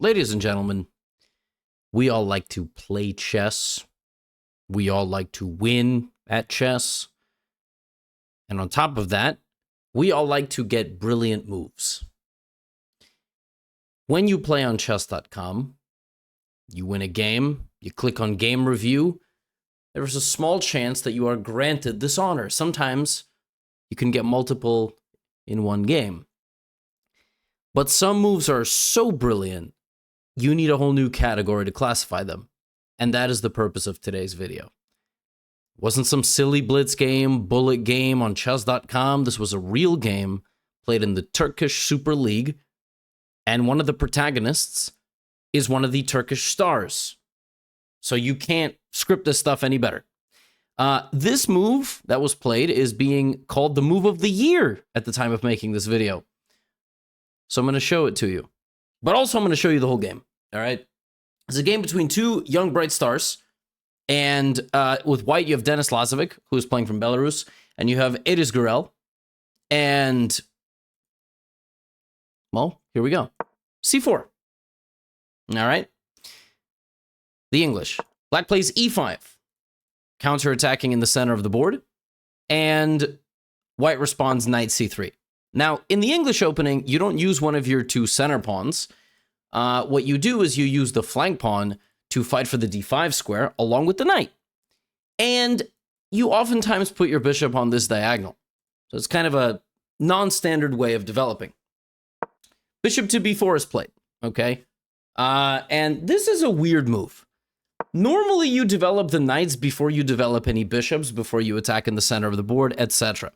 Ladies and gentlemen, we all like to play chess. We all like to win at chess. And on top of that, we all like to get brilliant moves. When you play on chess.com, you win a game, you click on game review, there's a small chance that you are granted this honor. Sometimes you can get multiple in one game. But some moves are so brilliant, you need a whole new category to classify them. And that is the purpose of today's video. It wasn't some silly blitz game, bullet game on chess.com. This was a real game played in the Turkish Super League. And one of the protagonists is one of the Turkish stars. So you can't script this stuff any better. This move that was played is being called the move of the year at the time of making this video. So I'm going to show it to you. But also I'm going to show you the whole game. All right. It's a game between two young bright stars. And with white, you have Denis Lazovic, who is playing from Belarus. And you have Eris Gurel. And, well, here we go. C4. All right. The English. Black plays E5. Counterattacking in the center of the board. And white responds knight C3. Now, in the English opening, you don't use one of your two center pawns. What you do is you use the flank pawn to fight for the d5 square along with the knight. And you oftentimes put your bishop on this diagonal. So it's kind of a non-standard way of developing. Bishop to b4 is played, okay? And this is a weird move. Normally, you develop the knights before you develop any bishops, before you attack in the center of the board, etc.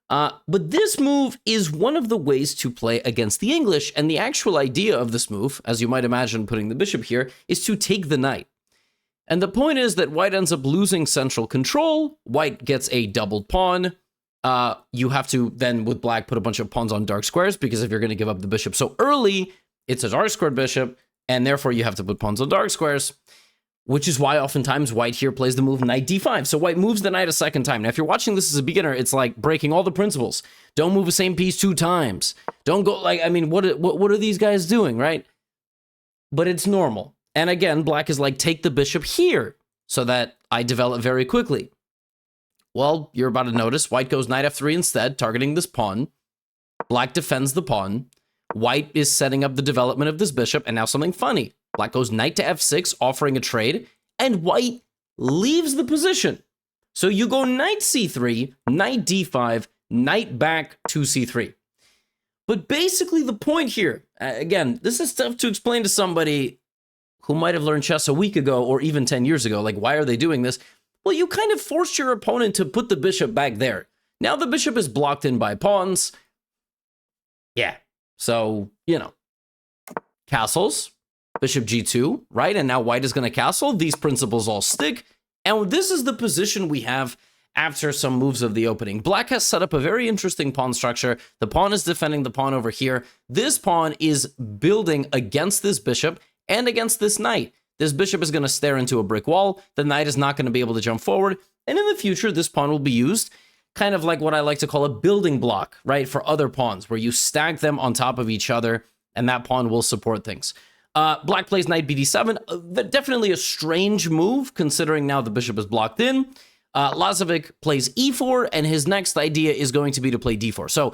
But this move is one of the ways to play against the English, and the actual idea of this move, as you might imagine putting the bishop here, is to take the knight. And the point is that white ends up losing central control, white gets a doubled pawn, you have to then, with black, put a bunch of pawns on dark squares, because if you're going to give up the bishop so early, it's a dark squared bishop, and therefore you have to put pawns on dark squares. Which is why oftentimes white here plays the move knight d5. So white moves the knight a second time. Now, if you're watching this as a beginner, it's like breaking all the principles. Don't move the same piece two times. Don't go like, I mean, what are these guys doing, right? But it's normal. And again, black is like, take the bishop here so that I develop very quickly. Well, you're about to notice white goes knight f3 instead, targeting this pawn. Black defends the pawn. White is setting up the development of this bishop. And now something funny. Black goes knight to f6, offering a trade, and white leaves the position. So you go knight c3, knight d5, knight back to c3. But basically the point here, again, this is tough to explain to somebody who might have learned chess a week ago or even 10 years ago. Like, why are they doing this? Well, you kind of forced your opponent to put the bishop back there. Now the bishop is blocked in by pawns. Yeah, so, you know, castles. Bishop g2, right? And now white is going to castle. These principles all stick. And this is the position we have after some moves of the opening. Black has set up a very interesting pawn structure. The pawn is defending the pawn over here. This pawn is building against this bishop and against this knight. This bishop is going to stare into a brick wall. The knight is not going to be able to jump forward. And in the future, this pawn will be used kind of like what I like to call a building block, right? For other pawns, where you stack them on top of each other, and that pawn will support things. Black plays knight bd7. Definitely a strange move, considering now the bishop is blocked in. Lazovic plays e4, and his next idea is going to be to play d4. So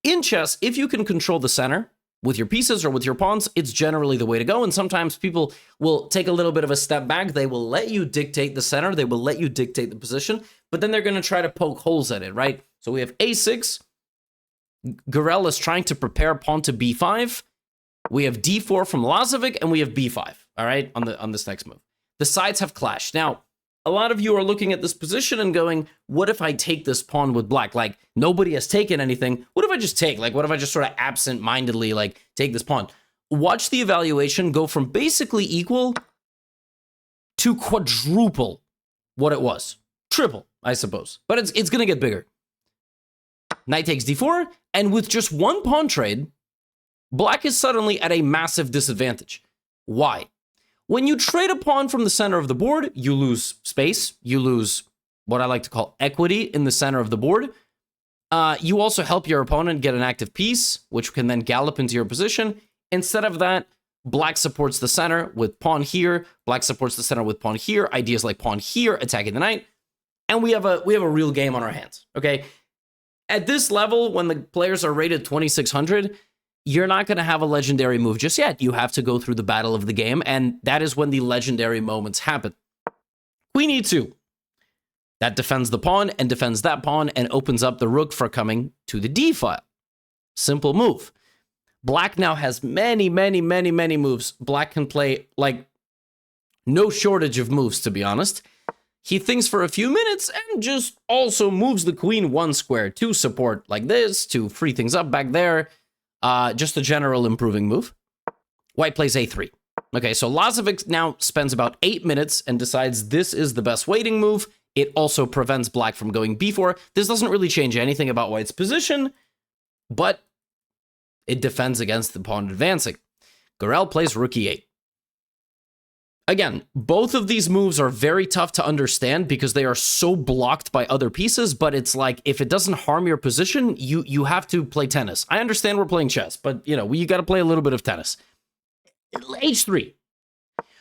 in chess, if you can control the center with your pieces or with your pawns, it's generally the way to go. And sometimes people will take a little bit of a step back. They will let you dictate the center. They will let you dictate the position, but then they're going to try to poke holes at it, right? So we have a6. Gurel is trying to prepare pawn to b5. We have d4 from Lazovic, and we have b5, all right, on this next move. The sides have clashed. Now, a lot of you are looking at this position and going, what if I take this pawn with black? Like, nobody has taken anything. What if I just take? Like, what if I just sort of absent-mindedly, like, take this pawn? Watch the evaluation go from basically equal to quadruple what it was. Triple, I suppose. But it's going to get bigger. Knight takes d4, and with just one pawn trade, black is suddenly at a massive disadvantage. Why? When you trade a pawn from the center of the board, you lose space. You lose what I like to call equity in the center of the board. You also help your opponent get an active piece, which can then gallop into your position. Instead of that, Black supports the center with pawn here. Black supports the center with pawn here. Ideas like pawn here, attacking the knight. And we have a real game on our hands, okay? At this level, when the players are rated 2,600, you're not going to have a legendary move just yet. You have to go through the battle of the game, and that is when the legendary moments happen. Queen e2. That defends the pawn and defends that pawn and opens up the rook for coming to the d file. Simple move. Black now has many, many, many, many moves. Black can play, like, no shortage of moves, to be honest. He thinks for a few minutes and just also moves the queen one square to support like this, to free things up back there. Just a general improving move. White plays a3. Okay, so Lazovic now spends about 8 minutes and decides this is the best waiting move. It also prevents black from going b4. This doesn't really change anything about white's position, but it defends against the pawn advancing. Gorel plays rook e8. Again, both of these moves are very tough to understand because they are so blocked by other pieces, but it's like, if it doesn't harm your position, you have to play tennis. I understand we're playing chess, but, you know, you got to play a little bit of tennis. H3.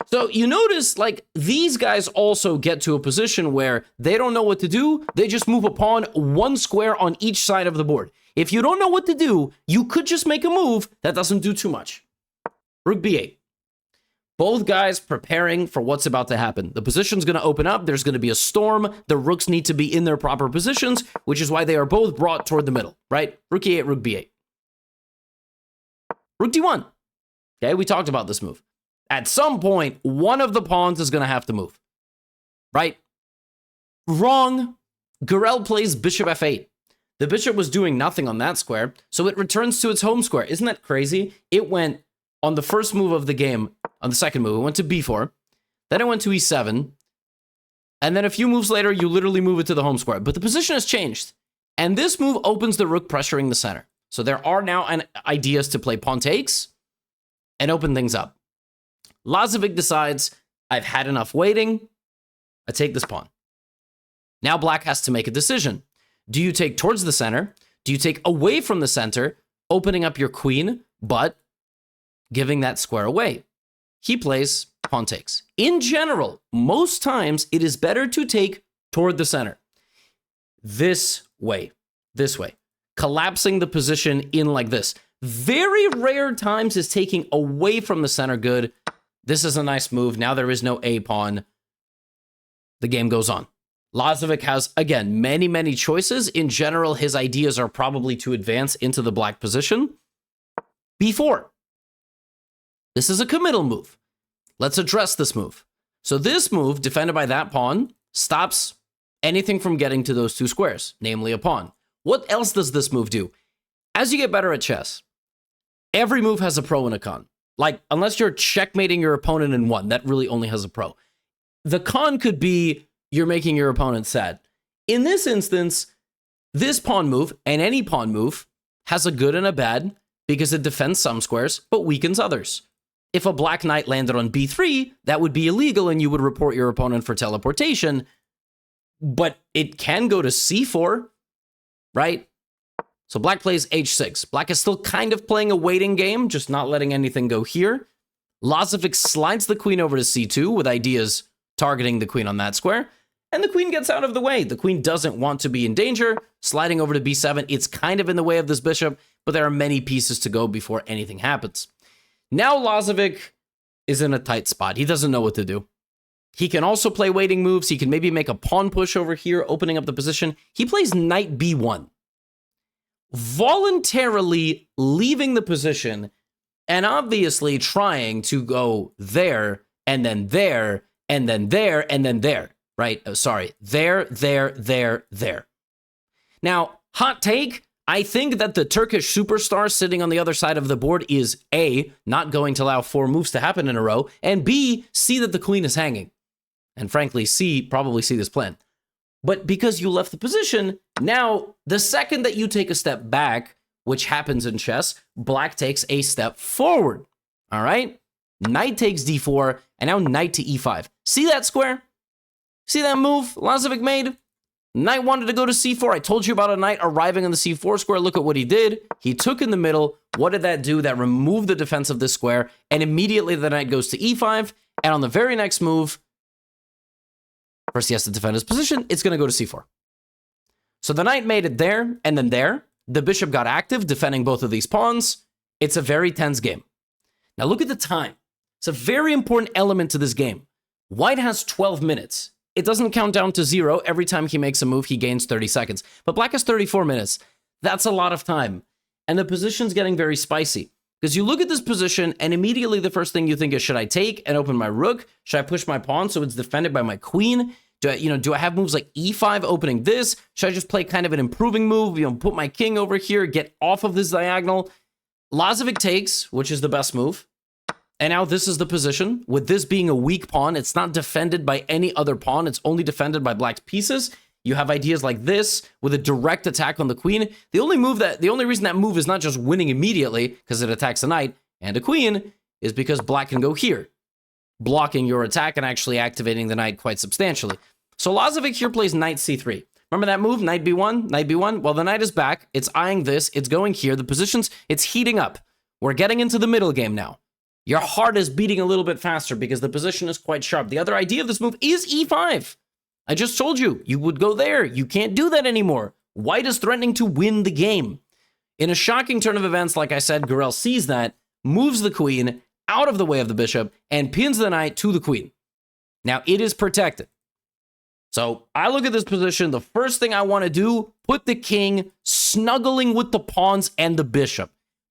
So you notice, like, these guys also get to a position where they don't know what to do. They just move a pawn one square on each side of the board. If you don't know what to do, you could just make a move that doesn't do too much. Rook b8. Both guys preparing for what's about to happen. The position's going to open up. There's going to be a storm. The rooks need to be in their proper positions, which is why they are both brought toward the middle, right? Rook e8, rook b8. Rook d1. Okay, we talked about this move. At some point, one of the pawns is going to have to move, right? Wrong. Gorel plays bishop f8. The bishop was doing nothing on that square, so it returns to its home square. Isn't that crazy? It went on the first move of the game, on the second move, it went to b4, then it went to e7, and then a few moves later, you literally move it to the home square. But the position has changed, and this move opens the rook pressuring the center. So there are now ideas to play pawn takes and open things up. Lazovic decides, I've had enough waiting, I take this pawn. Now black has to make a decision. Do you take towards the center? Do you take away from the center, opening up your queen, but giving that square away? He plays pawn takes. In general, most times it is better to take toward the center. This way, collapsing the position in like this. Very rare times is taking away from the center good. This is a nice move. Now there is no a pawn. The game goes on. Lazovic has, again, many, many choices. In general, his ideas are probably to advance into the black position. b4. This is a committal move. Let's address this move. So this move, defended by that pawn, stops anything from getting to those two squares, namely a pawn. What else does this move do? As you get better at chess, every move has a pro and a con. Like, unless you're checkmating your opponent in one, that really only has a pro. The con could be you're making your opponent sad. In this instance, this pawn move, and any pawn move, has a good and a bad because it defends some squares, but weakens others. If a black knight landed on b3, that would be illegal and you would report your opponent for teleportation, but it can go to c4, right? So black plays h6. Black is still kind of playing a waiting game, just not letting anything go here. Lazovic slides the queen over to c2 with ideas targeting the queen on that square, and the queen gets out of the way. The queen doesn't want to be in danger. Sliding over to b7, it's kind of in the way of this bishop, but there are many pieces to go before anything happens. Now Lazovic is in a tight spot. He doesn't know what to do. He can also play waiting moves. He can maybe make a pawn push over here, opening up the position. He plays knight b1. Voluntarily leaving the position and obviously trying to go there, and then there, and then there, and then there, right? Oh, sorry, there. Now, hot take, I think that the Turkish superstar sitting on the other side of the board is A, not going to allow 4 moves to happen in a row, and B, see that the queen is hanging. And frankly, C, probably see this plan. But because you left the position, now the second that you take a step back, which happens in chess, black takes a step forward. All right? Knight takes d4, and now knight to e5. See that square? See that move Lazovic made? Knight wanted to go to c4. I told you about a knight arriving on the c4 square. Look at what he did. He took in the middle. What did that do? That removed the defense of this square, and immediately the knight goes to e5, and on the very next move, first he has to defend his position. It's going to go to c4. So the knight made it there, and then there. The bishop got active, defending both of these pawns. It's a very tense game. Now look at the time. It's a very important element to this game. White has 12 minutes. It doesn't count down to 0. Every time he makes a move, he gains 30 seconds. But black has 34 minutes. That's a lot of time. And the position's getting very spicy. Because you look at this position, and immediately the first thing you think is, should I take and open my rook? Should I push my pawn so it's defended by my queen? Do I have moves like e5 opening this? Should I just play kind of an improving move? Put my king over here, get off of this diagonal. Lazovic takes, which is the best move. And now this is the position. With this being a weak pawn, it's not defended by any other pawn. It's only defended by black's pieces. You have ideas like this with a direct attack on the queen. The only reason that move is not just winning immediately because it attacks a knight and a queen is because black can go here, blocking your attack and actually activating the knight quite substantially. So Lazovic here plays knight c3. Remember that move? Knight b1, knight b1. Well, the knight is back. It's eyeing this. It's going here. The positions, it's heating up. We're getting into the middle game now. Your heart is beating a little bit faster because the position is quite sharp. The other idea of this move is e5. I just told you, you would go there. You can't do that anymore. White is threatening to win the game. In a shocking turn of events, like I said, Gurel sees that, moves the queen out of the way of the bishop, and pins the knight to the queen. Now, it is protected. So I look at this position. The first thing I want to do, put the king snuggling with the pawns and the bishop.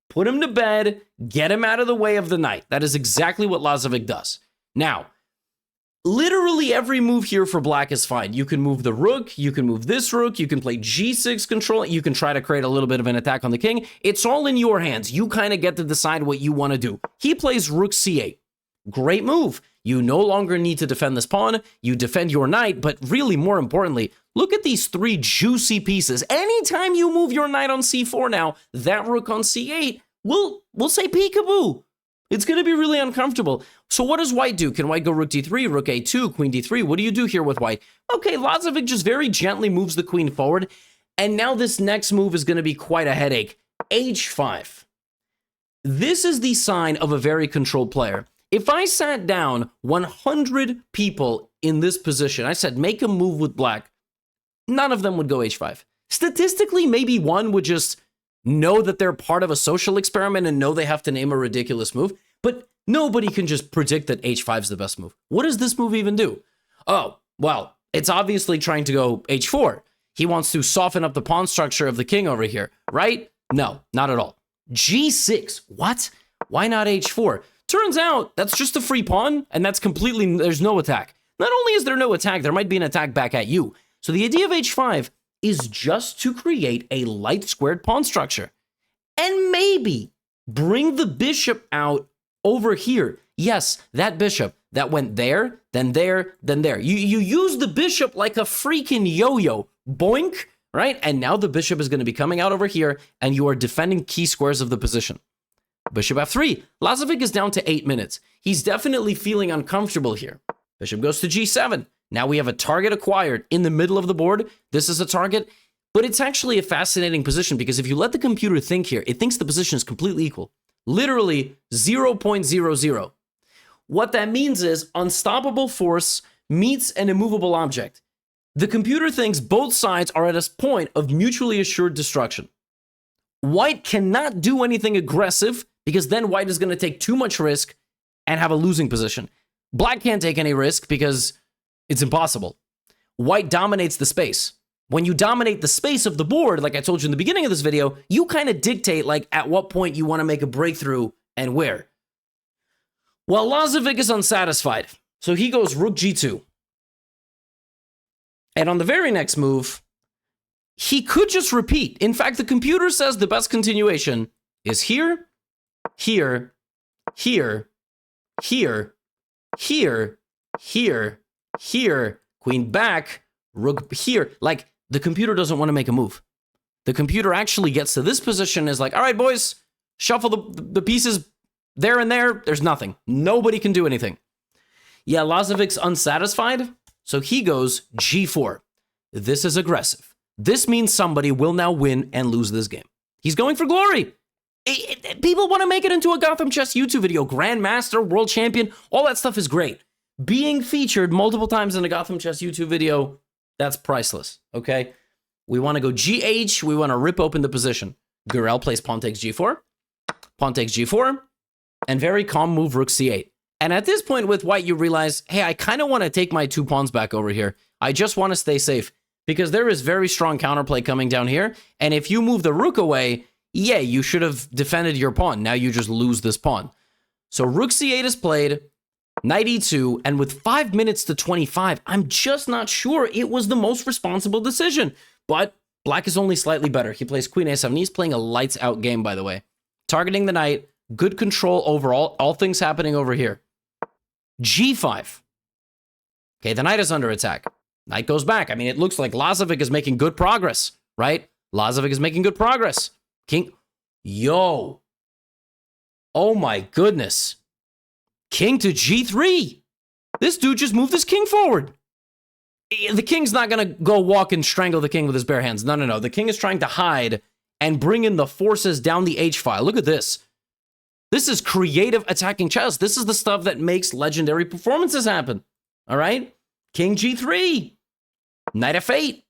Put him to bed, get him out of the way of the knight. That is exactly what Lazovic does. Now, literally every move here for black is fine. You can move the rook, you can move this rook, you can play g6 control, you can try to create a little bit of an attack on the king. It's all in your hands. You kind of get to decide what you want to do. He plays rook c8. Great move. You no longer need to defend this pawn. You defend your knight, but really more importantly, look at these three juicy pieces. Anytime you move your knight on c4 now, that rook on c8 will say peekaboo. It's going to be really uncomfortable. So what does white do? Can white go rook d3, rook a2, queen d3? What do you do here with white? Okay, Lazovic just very gently moves the queen forward. And now this next move is going to be quite a headache. h5. This is the sign of a very controlled player. If I sat down 100 people in this position, I said, make a move with black, none of them would go h5. Statistically, maybe one would just know that they're part of a social experiment and know they have to name a ridiculous move, but nobody can just predict that h5 is the best move. What does this move even do? Oh, well, it's obviously trying to go h4. He wants to soften up the pawn structure of the king over here, right? No, not at all. g6, what? Why not h4? Turns out that's just a free pawn, and that's completely, there's no attack. Not only is there no attack, there might be an attack back at you. So the idea of h5 is just to create a light squared pawn structure. And maybe bring the bishop out over here. Yes, that bishop that went there, then there, then there. You use the bishop like a freaking yo-yo. Boink, right? And now the bishop is going to be coming out over here, and you are defending key squares of the position. Bishop f3. Lazovic is down to 8 minutes. He's definitely feeling uncomfortable here. Bishop goes to g7. Now we have a target acquired in the middle of the board. This is a target, but it's actually a fascinating position because if you let the computer think here, it thinks the position is completely equal. Literally 0.00. What that means is unstoppable force meets an immovable object. The computer thinks both sides are at a point of mutually assured destruction. White cannot do anything aggressive because then white is going to take too much risk and have a losing position. Black can't take any risk because it's impossible. White dominates the space. When you dominate the space of the board, like I told you in the beginning of this video, you kind of dictate like at what point you want to make a breakthrough and where. Well, Lazovic is unsatisfied, so he goes rook g2. And on the very next move, he could just repeat. In fact, the computer says the best continuation is here, here, here, here, here, here, here, queen back, rook here. Like, the computer doesn't want to make a move. The computer actually gets to this position and is like, all right, boys, shuffle the pieces there and there. There's nothing. Nobody can do anything. Yeah, Lazovic's unsatisfied, so he goes g4. This is aggressive. This means somebody will now win and lose this game. He's going for glory. People want to make it into a GothamChess YouTube video. Grandmaster, world champion, all that stuff is great. Being featured multiple times in a GothamChess YouTube video, that's priceless, okay? We want to go GH. We want to rip open the position. Gurel plays pawn takes G4, pawn takes G4, and very calm move rook C8. And at this point with white, you realize, hey, I kind of want to take my 2 pawns back over here. I just want to stay safe because there is very strong counterplay coming down here. And if you move the rook away, yeah, you should have defended your pawn. Now you just lose this pawn. So rook C8 is played, knight E2, and with 5 minutes to 25, I'm just not sure it was the most responsible decision. But black is only slightly better. He plays queen A7. He's playing a lights out game, by the way. Targeting the knight, good control overall, all things happening over here. G5. Okay, the knight is under attack. Knight goes back. I mean, it looks like Lazovic is making good progress, right? Lazovic is making good progress. King. Yo. Oh my goodness. King to G3. This dude just moved his king forward. The king's not going to go walk and strangle the king with his bare hands. No, no, no. The king is trying to hide and bring in the forces down the H file. Look at this. This is creative attacking chess. This is the stuff that makes legendary performances happen. All right? King G3. Knight F8.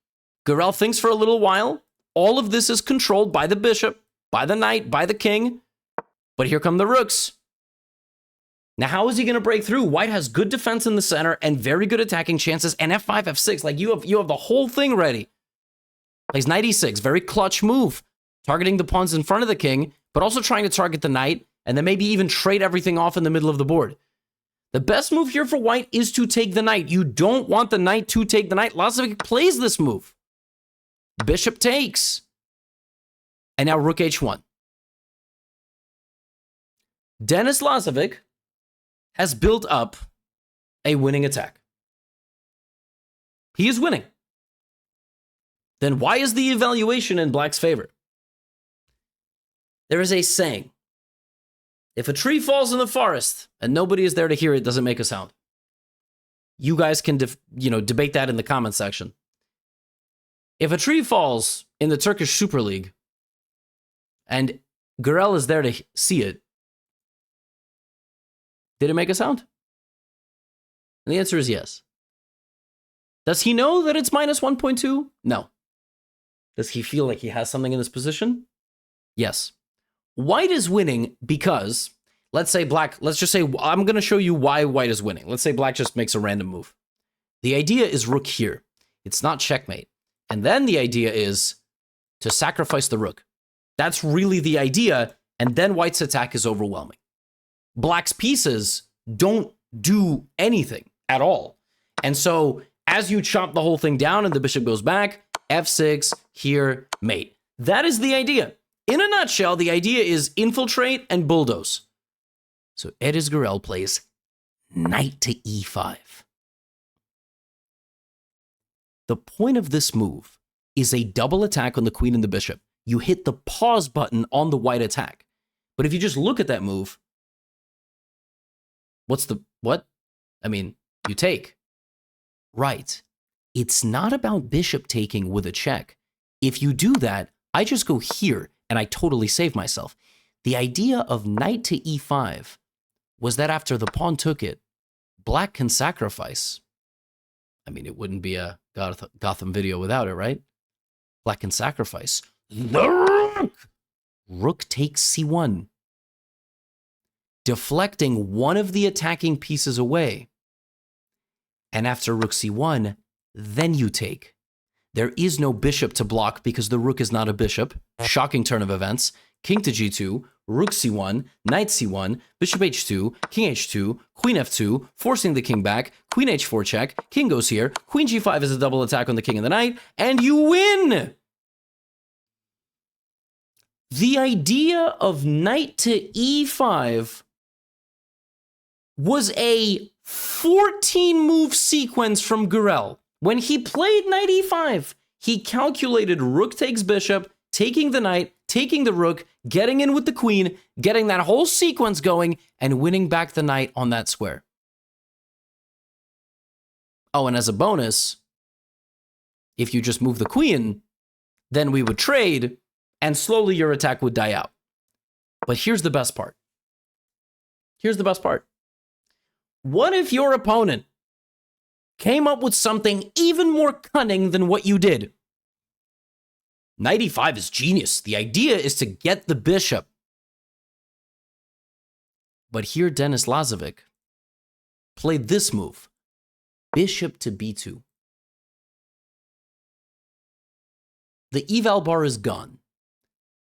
Gurel thinks for a little while. All of this is controlled by the bishop, by the knight, by the king. But here come the rooks. Now, how is he going to break through? White has good defense in the center and very good attacking chances. And F5, F6, like you have the whole thing ready. Plays knight E6, very clutch move. Targeting the pawns in front of the king, but also trying to target the knight, and then maybe even trade everything off in the middle of the board. The best move here for white is to take the knight. You don't want the knight to take the knight. Lazovic plays this move. Bishop takes. And now rook H1. Denis Lazovic has built up a winning attack. He is winning. Then why is the evaluation in black's favor? There is a saying. If a tree falls in the forest and nobody is there to hear it, doesn't make a sound. You guys can debate that in the comment section. If a tree falls in the Turkish Super League and Gurel is there to see it, did it make a sound? And the answer is yes. Does he know that it's minus 1.2? No. Does he feel like he has something in this position? Yes. White is winning because, let's say black, let's just say, I'm going to show you why white is winning. Let's say black just makes a random move. The idea is rook here. It's not checkmate. And then the idea is to sacrifice the rook. That's really the idea. And then white's attack is overwhelming. Black's pieces don't do anything at all. And so as you chop the whole thing down and the bishop goes back, F6, here, mate. That is the idea. In a nutshell, the idea is infiltrate and bulldoze. So Edis Gurel plays knight to E5. The point of this move is a double attack on the queen and the bishop. You hit the pause button on the white attack. But if you just look at that move, what? I mean, you take. Right. It's not about bishop taking with a check. If you do that, I just go here and I totally save myself. The idea of knight to E5 was that after the pawn took it, black can sacrifice. I mean, it wouldn't be a Gotham video without it, right? Black can sacrifice. The rook! Rook takes C1. Deflecting one of the attacking pieces away. And after rook C1, then you take. There is no bishop to block because the rook is not a bishop. Shocking turn of events. King to G2, rook C1, knight C1, bishop H2, king H2, queen F2, forcing the king back, queen H4 check, king goes here, queen G5 is a double attack on the king and the knight, and you win! The idea of knight to E5 was a 14-move sequence from Gurel. When he played knight E5, he calculated rook takes bishop, taking the knight, taking the rook, getting in with the queen, getting that whole sequence going, and winning back the knight on that square. Oh, and as a bonus, If you just move the queen, then we would trade, and slowly your attack would die out. But here's the best part. Here's the best part. What if your opponent came up with something even more cunning than what you did? Knight e5 is genius. The idea is to get the bishop. But here Denis Lazovic played this move. Bishop to b2. The eval bar is gone.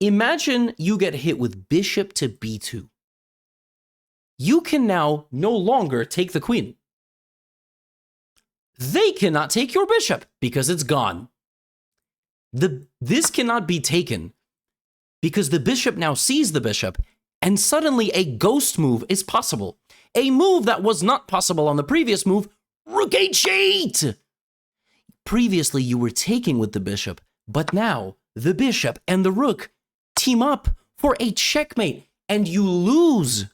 Imagine you get hit with bishop to b2. You can now no longer take the queen. They cannot take your bishop because it's gone. This cannot be taken because the bishop now sees the bishop, and suddenly a ghost move is possible. A move that was not possible on the previous move, rook h8. Previously, you were taking with the bishop, but now the bishop and the rook team up for a checkmate, and you lose.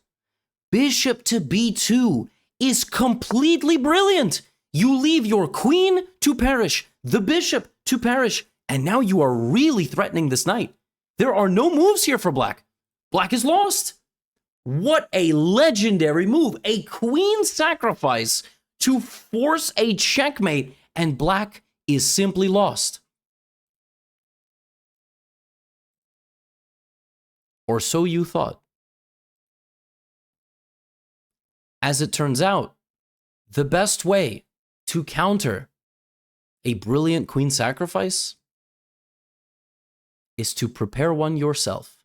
Bishop to b2 is completely brilliant. You leave your queen to perish, the bishop to perish, and now you are really threatening this knight. There are no moves here for black. Black is lost. What a legendary move. A queen sacrifice to force a checkmate, and black is simply lost. Or so you thought. As it turns out, the best way to counter a brilliant queen sacrifice is to prepare one yourself.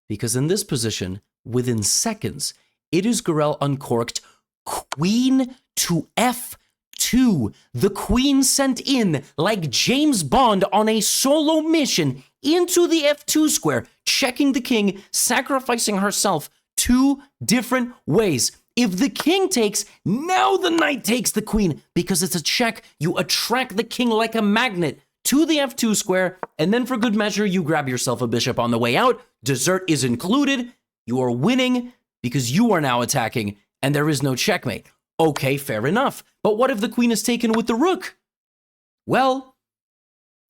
Because in this position, within seconds, it is Gurel uncorked queen to f2. The queen sent in like James Bond on a solo mission into the f2 square, checking the king, sacrificing herself 2 different ways. If the king takes, now the knight takes the queen. Because it's a check, you attract the king like a magnet to the f2 square, and then for good measure, you grab yourself a bishop on the way out. Dessert is included. You are winning because you are now attacking, and there is no checkmate. Okay, fair enough. But what if the queen is taken with the rook? Well,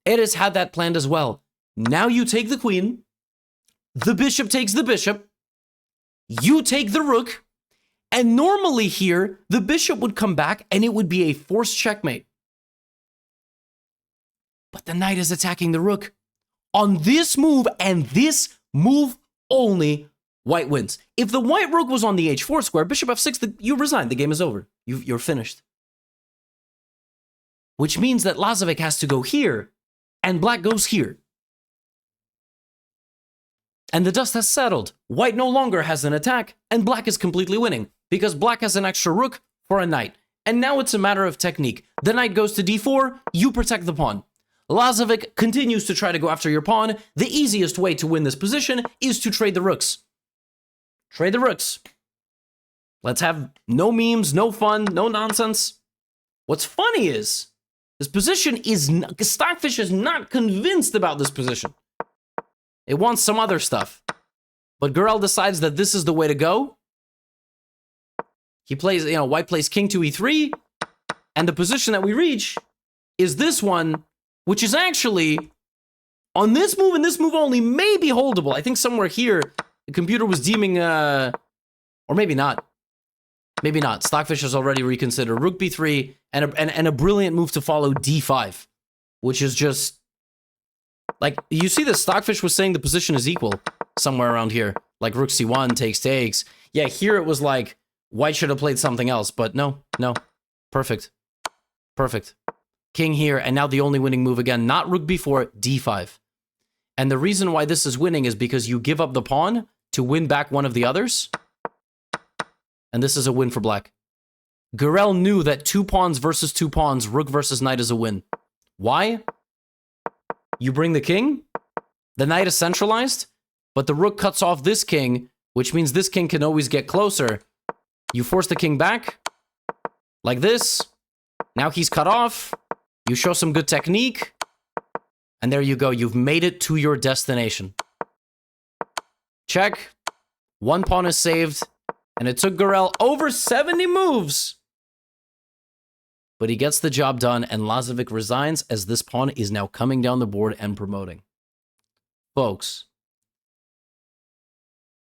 it has had that planned as well. Now you take the queen, the bishop takes the bishop, you take the rook, and normally here, the bishop would come back and it would be a forced checkmate. But the knight is attacking the rook. On this move and this move only, white wins. If the white rook was on the h4 square, bishop f6, you resign. The game is over. You're finished. Which means that Lazovic has to go here, and black goes here. And the dust has settled. White no longer has an attack, and black is completely winning, because black has an extra rook for a knight. And now it's a matter of technique. The knight goes to d4, you protect the pawn. Lazovic continues to try to go after your pawn. The easiest way to win this position is to trade the rooks. Trade the rooks. Let's have no memes, no fun, no nonsense. What's funny is, this position is, Stockfish is not convinced about this position. It wants some other stuff. But Gurel decides that this is the way to go. He plays, white plays king to e3. And the position that we reach is this one, which is actually, on this move and this move only, may be holdable. I think somewhere here, the computer was deeming, or maybe not. Maybe not. Stockfish has already reconsidered rook b3 and a brilliant move to follow d5, which is just, like, you see the Stockfish was saying the position is equal somewhere around here. Like rook c1 takes. Yeah, here it was like, white should have played something else, but no. Perfect. King here, and now the only winning move again, not rook b4, d5. And the reason why this is winning is because you give up the pawn to win back one of the others. And this is a win for black. Gurel knew that 2 pawns versus 2 pawns, rook versus knight is a win. Why? You bring the king, the knight is centralized, but the rook cuts off this king, which means this king can always get closer. You force the king back, like this. Now he's cut off. You show some good technique. And there you go. You've made it to your destination. Check. 1 pawn is saved. And it took Gurel over 70 moves but he gets the job done, and Lazovic resigns as this pawn is now coming down the board and promoting. Folks,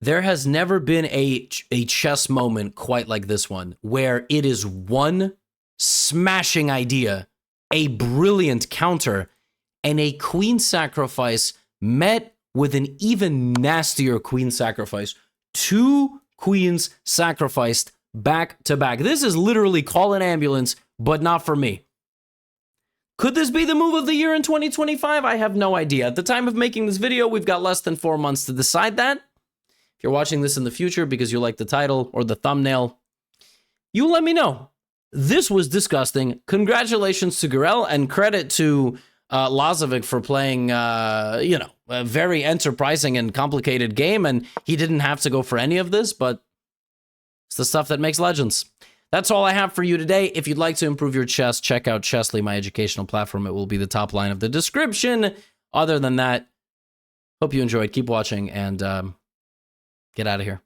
there has never been a chess moment quite like this one, where it is one smashing idea, a brilliant counter, and a queen sacrifice met with an even nastier queen sacrifice. 2 queens sacrificed back to back. This is literally call an ambulance, but not for me. Could this be the move of the year in 2025? I have no idea. At the time of making this video, we've got less than 4 months to decide that. If you're watching this in the future because you like the title or the thumbnail, you let me know. This was disgusting. Congratulations to Gurel, and credit to Lazovic for playing, a very enterprising and complicated game, and he didn't have to go for any of this, but it's the stuff that makes legends. That's all I have for you today. If you'd like to improve your chess, check out Chessly, my educational platform. It will be the top line of the description. Other than that, hope you enjoyed. Keep watching, and get out of here.